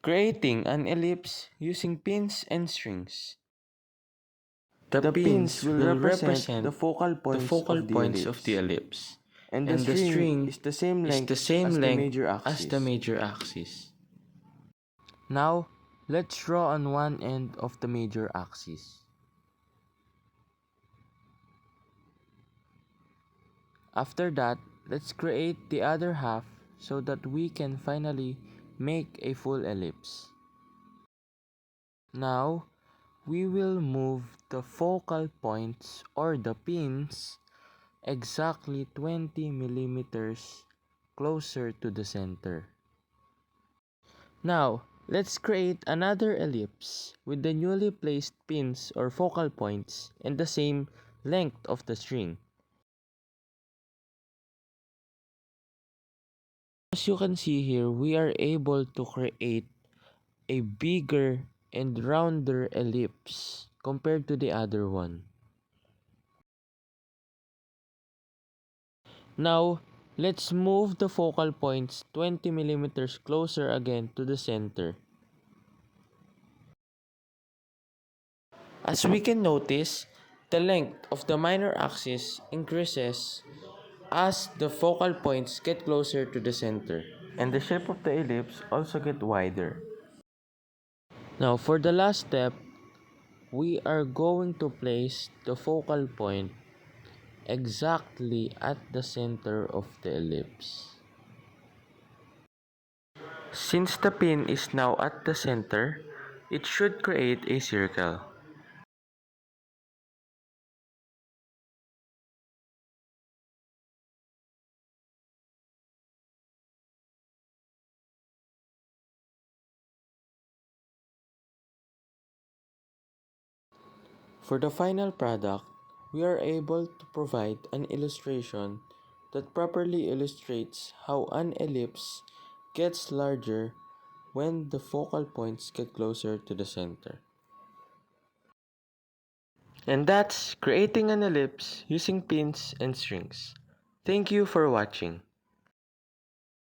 Creating an ellipse using pins and strings. The pins will represent the focal points of the of the ellipse, ellipse, and the string is the same is the length same as the length major as the axis. major axis. Now, let's draw on one end of the major axis. After that, let's create the other half so that we can finally make a full ellipse. Now, we will move the focal points or the pins exactly 20 millimeters closer to the center. Now, let's create another ellipse with the newly placed pins or focal points and the same length of the string. As you can see here, we are able to create a bigger and rounder ellipse compared to the other one. Now, let's move the focal points 20 millimeters closer again to the center. As we can notice, the length of the minor axis increases as the focal points get closer to the center, and the shape of the ellipse also get wider. Now for the last step, we are going to place the focal point exactly at the center of the ellipse. Since the pin is now at the center, it should create a circle. For the final product, we are able to provide an illustration that properly illustrates how an ellipse gets larger when the focal points get closer to the center. And that's creating an ellipse using pins and strings. Thank you for watching.